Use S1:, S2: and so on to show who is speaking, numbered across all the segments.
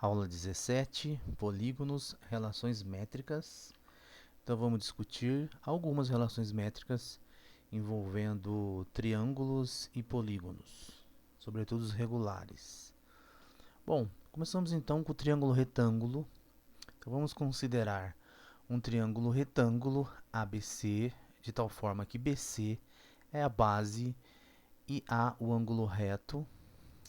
S1: Aula 17, polígonos, relações métricas. Então vamos discutir algumas relações métricas envolvendo triângulos e polígonos, sobretudo os regulares. Bom, começamos então com o triângulo retângulo. Então vamos considerar um triângulo retângulo ABC, de tal forma que BC é a base e A o ângulo reto,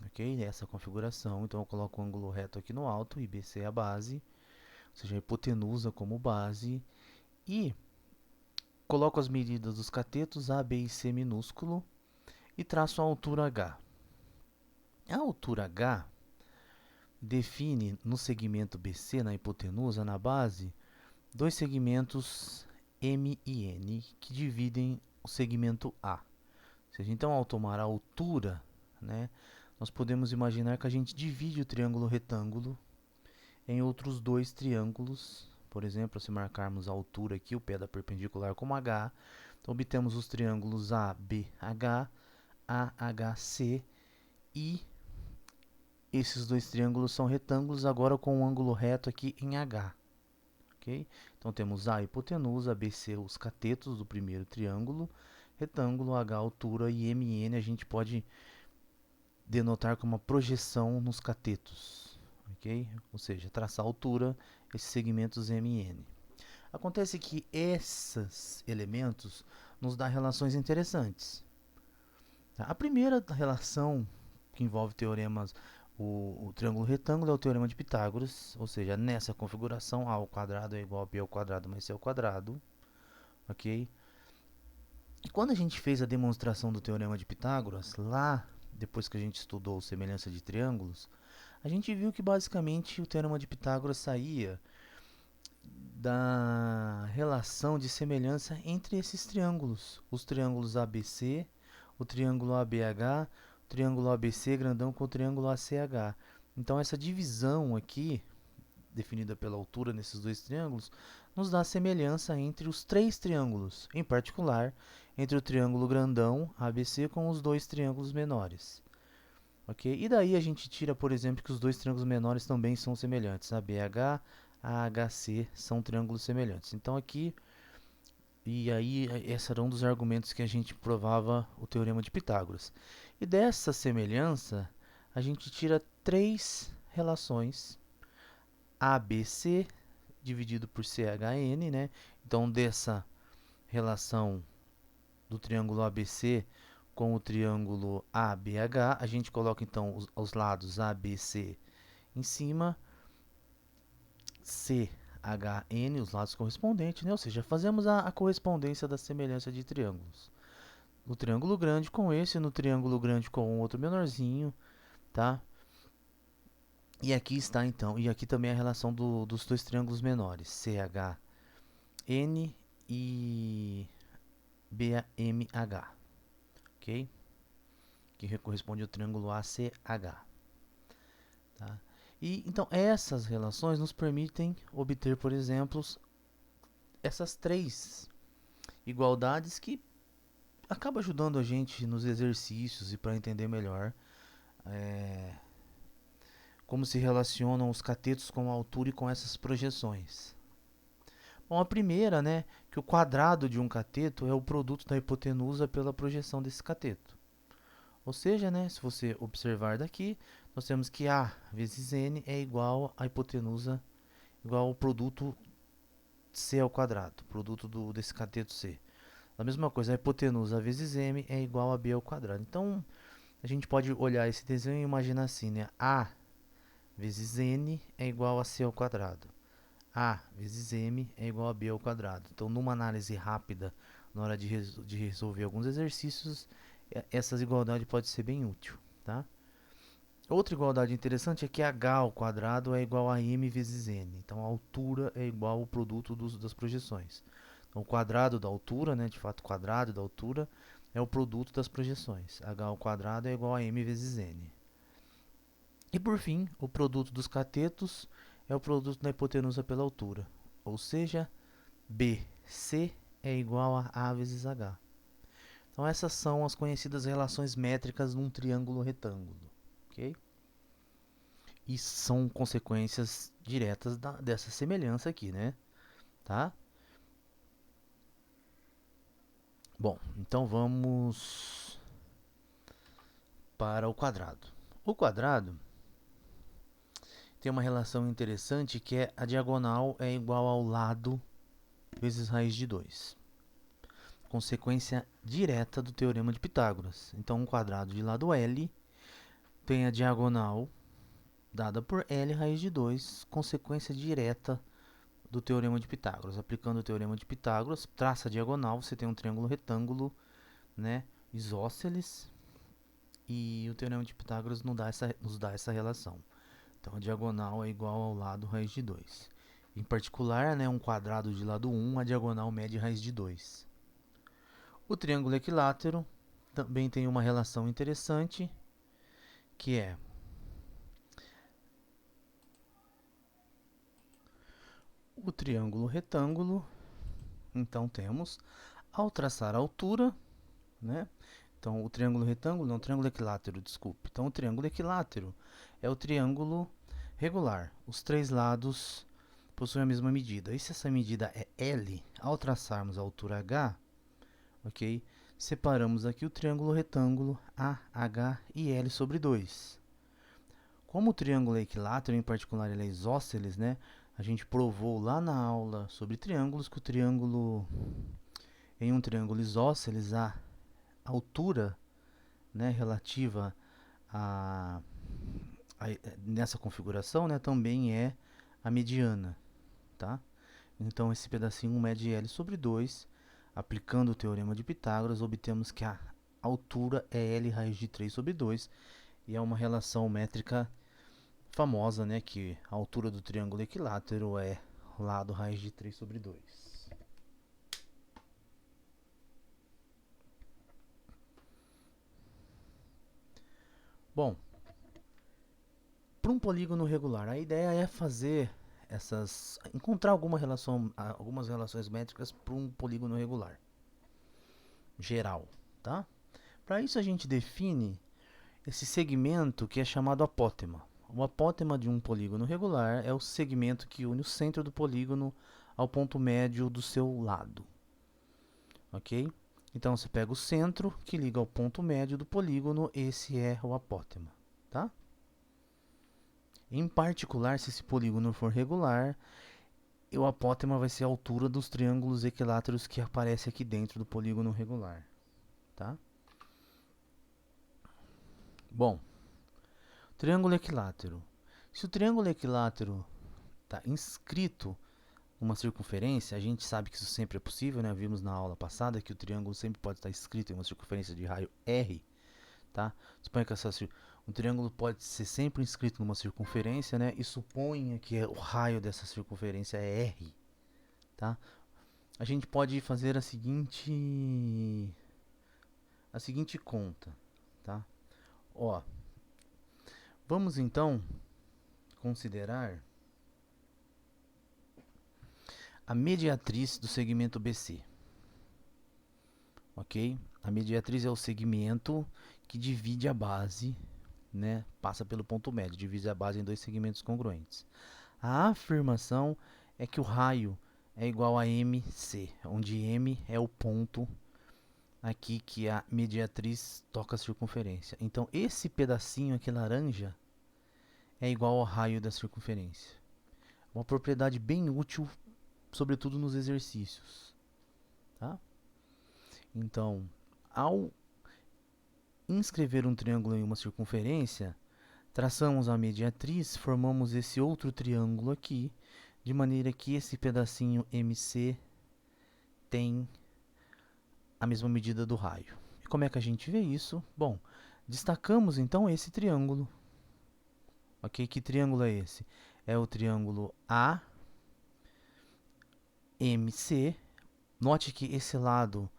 S1: ok? Essa configuração, então eu coloco o ângulo reto aqui no alto e BC é a base, ou seja, a hipotenusa como base, e coloco as medidas dos catetos A, B e C minúsculo e traço a altura H. A altura H define no segmento BC, na hipotenusa, na base, dois segmentos M e N que dividem o segmento A. Ou seja, então, ao tomar a altura, né, nós podemos imaginar que a gente divide o triângulo retângulo em outros dois triângulos. Por exemplo, se marcarmos a altura aqui, o pé da perpendicular como H, então obtemos os triângulos ABH, AHC e esses dois triângulos são retângulos agora com um ângulo reto aqui em H. Okay? Então temos A hipotenusa, BC os catetos do primeiro triângulo, retângulo, H altura e MN a gente pode denotar como uma projeção nos catetos. Okay? Ou seja, traçar a altura, esses segmentos MN. Acontece que esses elementos nos dão relações interessantes. A primeira relação que envolve teoremas, o triângulo retângulo é o teorema de Pitágoras, ou seja, nessa configuração A ao quadrado é igual a B ao quadrado mais C ao quadrado, ok? E quando a gente fez a demonstração do teorema de Pitágoras, lá depois que a gente estudou semelhança de triângulos, a gente viu que basicamente o teorema de Pitágoras saía da relação de semelhança entre esses triângulos, os triângulos ABC, o triângulo ABH, o triângulo ABC grandão com o triângulo ACH. Então essa divisão aqui, definida pela altura nesses dois triângulos, nos dá a semelhança entre os três triângulos, em particular entre o triângulo grandão ABC com os dois triângulos menores. Okay? E daí a gente tira, por exemplo, que os dois triângulos menores também são semelhantes. ABH, AHC são triângulos semelhantes. Então aqui, e aí esse era um dos argumentos que a gente provava o teorema de Pitágoras. E dessa semelhança, a gente tira três relações. ABC dividido por CHN, né? Então dessa relação do triângulo ABC com o triângulo ABH, a gente coloca então os lados ABC em cima, CHN, os lados correspondentes, né? Ou seja, fazemos a correspondência da semelhança de triângulos. No triângulo grande com esse, no triângulo grande com outro menorzinho, tá? E aqui está então, e aqui também a relação dos dois triângulos menores, CHN e BMH, ok? Que corresponde ao triângulo ACH. Tá? E então essas relações nos permitem obter, por exemplo, essas três igualdades que acaba ajudando a gente nos exercícios e para entender melhor como se relacionam os catetos com a altura e com essas projeções. Bom, a primeira, né, que o quadrado de um cateto é o produto da hipotenusa pela projeção desse cateto. Ou seja, né, se você observar daqui, nós temos que A vezes N é igual à hipotenusa, igual ao produto C ao quadrado, produto desse cateto C. A mesma coisa, a hipotenusa vezes M é igual a B ao quadrado. Então, a gente pode olhar esse desenho e imaginar assim, né? A vezes N é igual a C ao quadrado. A vezes M é igual a B ao quadrado. Então, numa análise rápida, na hora de resolver alguns exercícios, essa igualdade pode ser bem útil, tá? Outra igualdade interessante é que H ao quadrado é igual a M vezes N. Então, a altura é igual ao produto das projeções. Então, o quadrado da altura, né, de fato, o quadrado da altura é o produto das projeções. H ao quadrado é igual a M vezes N. E, por fim, o produto dos catetos é o produto da hipotenusa pela altura. Ou seja, BC é igual a A vezes H. Então, essas são as conhecidas relações métricas num triângulo retângulo. Ok? E são consequências diretas dessa semelhança aqui, né? Tá? Bom, então vamos para o quadrado. O quadrado tem uma relação interessante que é a diagonal é igual ao lado vezes raiz de 2. Consequência direta do teorema de Pitágoras. Então, um quadrado de lado L tem a diagonal dada por L raiz de 2, consequência direta do teorema de Pitágoras. Aplicando o teorema de Pitágoras, traça a diagonal, você tem um triângulo retângulo, né, isósceles, e o teorema de Pitágoras nos dá essa relação. Então, a diagonal é igual ao lado raiz de 2. Em particular, né, um quadrado de lado 1, a diagonal mede raiz de 2. O triângulo equilátero também tem uma relação interessante, que é o triângulo retângulo. Então, temos, ao traçar a altura, né? Então, o triângulo retângulo, não, o triângulo equilátero, desculpe. Então, o triângulo equilátero é o triângulo regular. Os três lados possuem a mesma medida. E se essa medida é L, ao traçarmos a altura H, ok? Separamos aqui o triângulo retângulo A, H e L sobre 2. Como o triângulo é equilátero, em particular ele é isósceles, né? A gente provou lá na aula sobre triângulos que em um triângulo isósceles a altura, né, relativa a, a nessa configuração, né, também é a mediana, tá? Então esse pedacinho mede L sobre 2. Aplicando o teorema de Pitágoras, obtemos que a altura é L raiz de 3 sobre 2 e é uma relação métrica famosa, né, que a altura do triângulo equilátero é lado raiz de 3 sobre 2. Bom, para um polígono regular, a ideia é encontrar algumas relações métricas para um polígono regular geral, tá? Para isso a gente define esse segmento que é chamado apótema. O apótema de um polígono regular é o segmento que une o centro do polígono ao ponto médio do seu lado, ok? Então você pega o centro que liga ao ponto médio do polígono, esse é o apótema, tá? Em particular, se esse polígono for regular, o apótema vai ser a altura dos triângulos equiláteros que aparece aqui dentro do polígono regular, tá? Bom, triângulo equilátero. Se o triângulo equilátero está inscrito numa circunferência, a gente sabe que isso sempre é possível, né? Vimos na aula passada que o triângulo sempre pode estar inscrito em uma circunferência de raio R, tá? Suponha que um triângulo pode ser sempre inscrito numa circunferência, né? E suponha que o raio dessa circunferência é R, tá? A gente pode fazer a seguinte conta, tá? Ó, vamos então considerar a mediatriz do segmento BC, ok? A mediatriz é o segmento que divide a base, né? Passa pelo ponto médio, divide a base em dois segmentos congruentes. A afirmação é que o raio é igual a MC, onde M é o ponto aqui que a mediatriz toca a circunferência. Então, esse pedacinho aqui laranja é igual ao raio da circunferência. Uma propriedade bem útil, sobretudo nos exercícios. Tá? Então, ao inscrever um triângulo em uma circunferência, traçamos a mediatriz, formamos esse outro triângulo aqui, de maneira que esse pedacinho MC tem a mesma medida do raio. E como é que a gente vê isso? Bom, destacamos então esse triângulo. Ok? Que triângulo é esse? É o triângulo AMC. Note que esse lado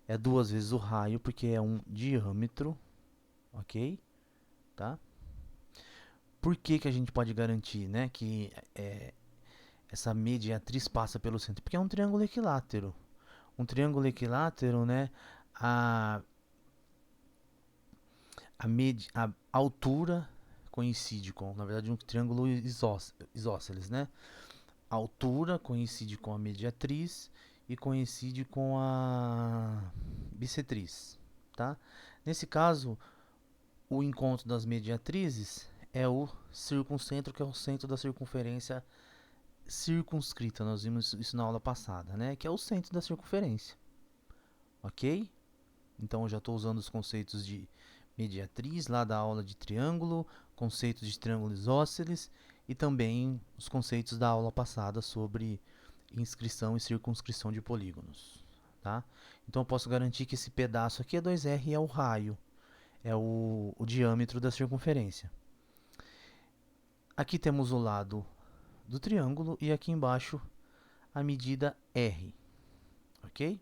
S1: é duas vezes o raio, porque é um diâmetro. Ok? Tá? Por que, que a gente pode garantir, né, que essa mediatriz passa pelo centro? Porque é um triângulo equilátero. Um triângulo equilátero, né, a altura coincide com, na verdade, um triângulo isósceles, né? A altura coincide com a mediatriz e coincide com a bissetriz, tá? Nesse caso, o encontro das mediatrizes é o circuncentro, que é o centro da circunferência circunscrita. Nós vimos isso na aula passada, né? Que é o centro da circunferência, ok? Então eu já estou usando os conceitos de mediatriz lá da aula de triângulo, conceitos de triângulo isósceles e também os conceitos da aula passada sobre inscrição e circunscrição de polígonos, tá? Então eu posso garantir que esse pedaço aqui é 2R e é o raio, é o diâmetro da circunferência. Aqui temos o lado do triângulo e aqui embaixo a medida R, ok?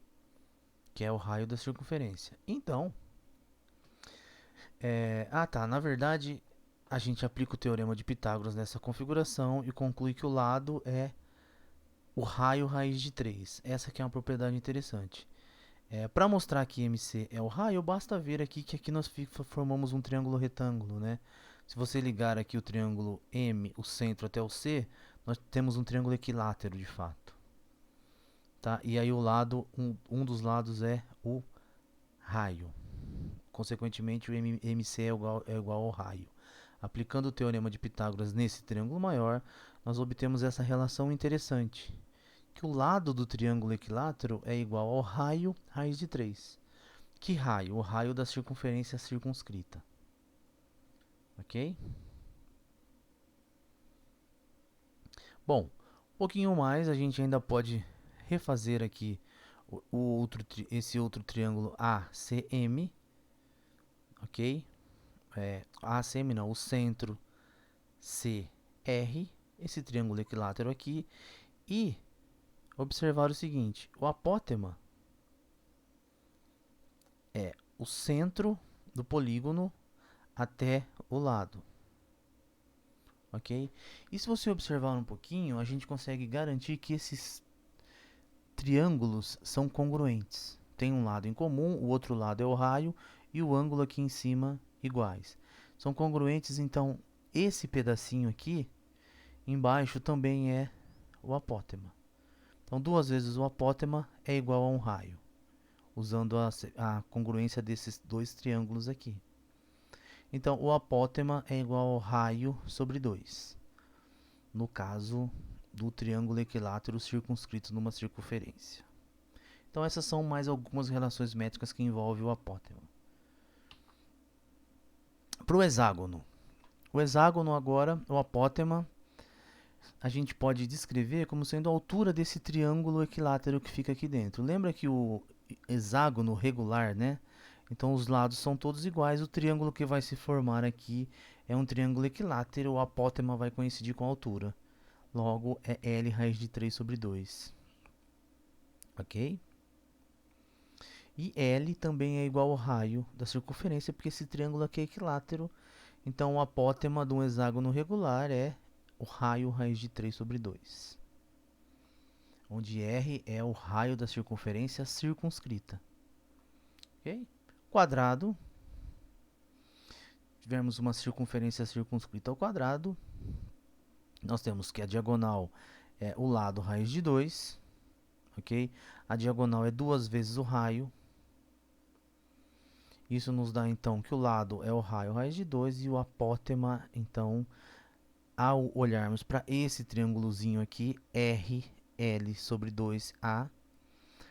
S1: Que é o raio da circunferência. Então, na verdade, a gente aplica o teorema de Pitágoras nessa configuração e conclui que o lado é o raio raiz de 3. Essa aqui é uma propriedade interessante. Para mostrar que MC é o raio, basta ver aqui que aqui nós formamos um triângulo retângulo, né? Se você ligar aqui o triângulo M, o centro até o C, nós temos um triângulo equilátero de fato. Tá? E aí o lado, um dos lados é o raio. Consequentemente, o MC é igual ao raio. Aplicando o teorema de Pitágoras nesse triângulo maior, nós obtemos essa relação interessante, que o lado do triângulo equilátero é igual ao raio raiz de 3. Que raio? O raio da circunferência circunscrita. Ok? Bom, um pouquinho mais, a gente ainda pode refazer aqui esse outro triângulo ACM, ok? ACM não, o centro CR, esse triângulo equilátero aqui, e observar o seguinte, o apótema é o centro do polígono até o lado, ok? E se você observar um pouquinho, a gente consegue garantir que esses triângulos são congruentes. Tem um lado em comum, o outro lado é o raio e o ângulo aqui em cima iguais. São congruentes, então esse pedacinho aqui embaixo também é o apótema. Então duas vezes o apótema é igual a um raio, usando a congruência desses dois triângulos aqui. Então o apótema é igual ao raio sobre 2, no caso do triângulo equilátero circunscrito numa circunferência. Então essas são mais algumas relações métricas que envolvem o apótema. Para o hexágono. O hexágono agora, o apótema, a gente pode descrever como sendo a altura desse triângulo equilátero que fica aqui dentro. Lembra que o hexágono regular, né? Então os lados são todos iguais, o triângulo que vai se formar aqui é um triângulo equilátero, o apótema vai coincidir com a altura. Logo é L raiz de 3 sobre 2. Ok? E L também é igual ao raio da circunferência, porque esse triângulo aqui é equilátero. Então o apótema de um hexágono regular é o raio raiz de 3 sobre 2. Onde R é o raio da circunferência circunscrita. Ok? Quadrado. Tivermos uma circunferência circunscrita ao quadrado. Nós temos que a diagonal é o lado raiz de 2. Ok? A diagonal é duas vezes o raio. Isso nos dá então que o lado é o raio raiz de 2 e o apótema, então, ao olharmos para esse triângulozinho aqui, RL sobre 2A,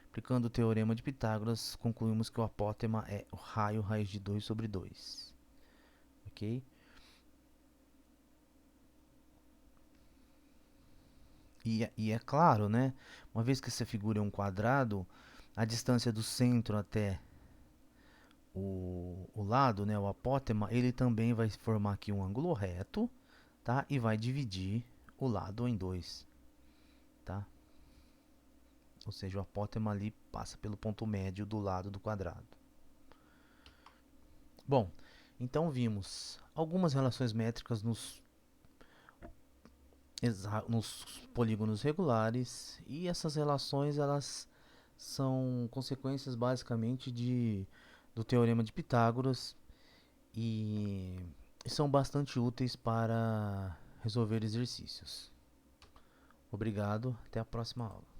S1: aplicando o teorema de Pitágoras, concluímos que o apótema é o raio raiz de 2 sobre 2. Ok? E é claro, né? Uma vez que essa figura é um quadrado, a distância do centro até o lado, né, o apótema, ele também vai formar aqui um ângulo reto, tá? E vai dividir o lado em dois, tá? Ou seja, o apótema ali passa pelo ponto médio do lado do quadrado. Bom, então vimos algumas relações métricas nos polígonos regulares, e essas relações elas são consequências basicamente do teorema de Pitágoras, e e são bastante úteis para resolver exercícios. Obrigado, até a próxima aula.